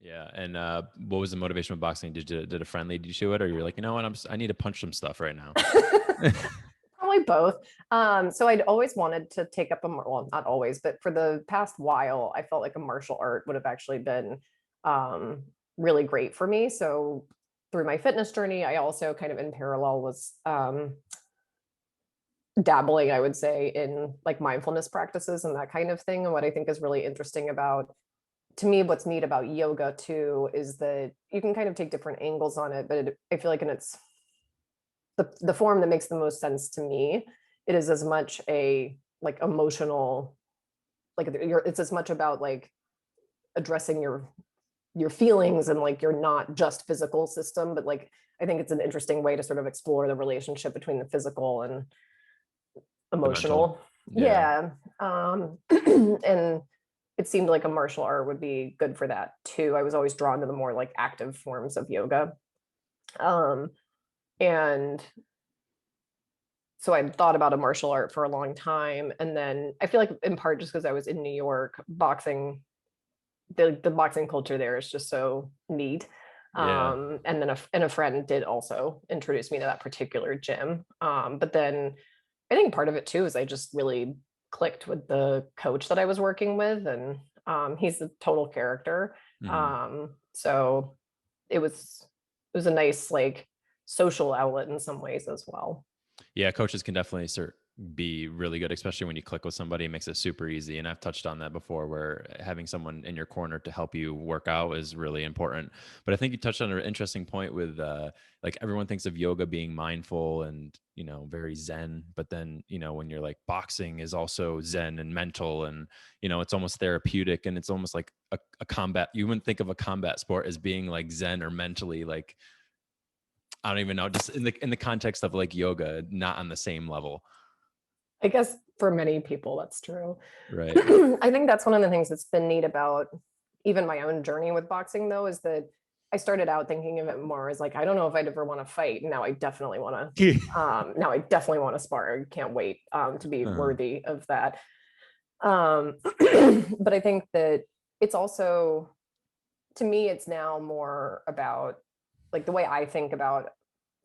Yeah. And what was the motivation of boxing? Did a friend lead you to it, or you're like, you know what, I need to punch some stuff right now? Probably both. So I'd always wanted to take up well, not always, but for the past while, I felt like a martial art would have actually been um, really great for me. So through my fitness journey, I also kind of in parallel was dabbling, I would say, in like mindfulness practices and that kind of thing. And what I think is really interesting about, to me, what's neat about yoga too is that you can kind of take different angles on it, but I feel like in its the form that makes the most sense to me, it is as much a like emotional, like it's as much about like addressing your feelings, and like you're not just physical system, but like I think it's an interesting way to sort of explore the relationship between the physical and The mental. emotional. Yeah. Yeah. And it seemed like a martial art would be good for that too. I was always drawn to the more like active forms of yoga. Um, and so I'd thought about a martial art for a long time. And then I feel like in part just because I was in New York, boxing, the boxing culture there is just so neat. Yeah. And then a friend did also introduce me to that particular gym. But then I think part of it too is I just really clicked with the coach that I was working with, and he's a total character. Mhm. So it was a nice like social outlet in some ways as well. Yeah, coaches can definitely be really good, especially when you click with somebody. It makes it super easy. And I've touched on that before, where having someone in your corner to help you work out is really important. But I think you touched on an interesting point with like everyone thinks of yoga being mindful and very zen, but then when you're like boxing is also zen and mental, and it's almost therapeutic, and it's almost like a combat. You wouldn't think of a combat sport as being like zen or mentally like, I don't even know, just in the context of like yoga, not on the same level. I guess for many people that's true. Right. I think that's one of the things that's been neat about even my own journey with boxing though, is that I started out thinking of it more as like, I don't know if I'd ever want to fight. Now I definitely want to now I definitely want to spar. I can't wait to be Uh-huh. worthy of that. But I think that it's also, to me, it's now more about like the way I think about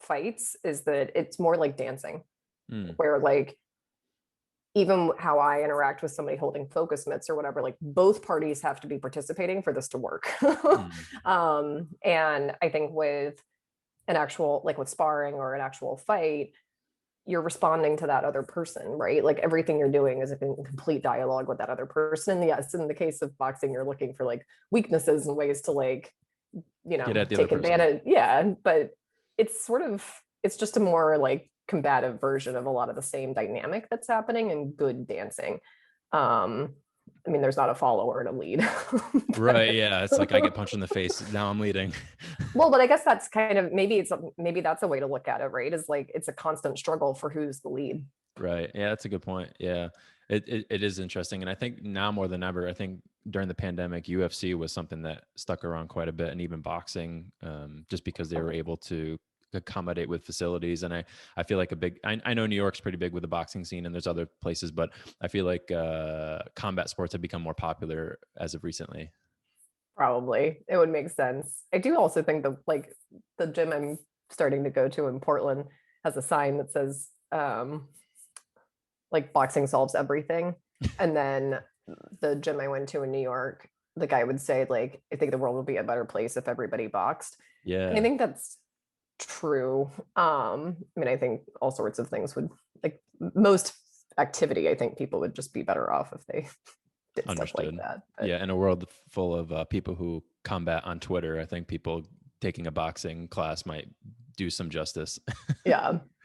fights is that it's more like dancing, Mm, where like even how I interact with somebody holding focus mitts or whatever, like both parties have to be participating for this to work. mm. And I think with an actual, like with sparring or an actual fight, you're responding to that other person, right? Like everything you're doing is in complete dialogue with that other person. Yes, in the case of boxing, you're looking for like weaknesses and ways to like, Get at the other take person. advantage. Yeah, but it's just a more like combative version of a lot of the same dynamic that's happening in good dancing. I mean, there's not a follower to lead. Right. Yeah. It's like I get punched in the face. Now I'm leading. Well, but I guess that's kind of maybe that's a way to look at it, right? Is like it's a constant struggle for who's the lead. Right. Yeah, that's a good point. Yeah. It is interesting. And I think now more than ever, I think during the pandemic, UFC was something that stuck around quite a bit, and even boxing, just because they were able to accommodate with facilities. And I feel like I know New York's pretty big with the boxing scene, and there's other places, but I feel like combat sports have become more popular as of recently. Probably it would make sense. I do also think that like the gym I'm starting to go to in Portland has a sign that says like boxing solves everything. And then the gym I went to in New York, the guy would say like, I think the world would be a better place if everybody boxed. And I Yeah. think that's true. I mean, I think all sorts of things would like most activity, I think people would just be better off if they did stuff like Understood. that. But Yeah, in a world full of people who combat on Twitter, I think people taking a boxing class might do some justice. yeah.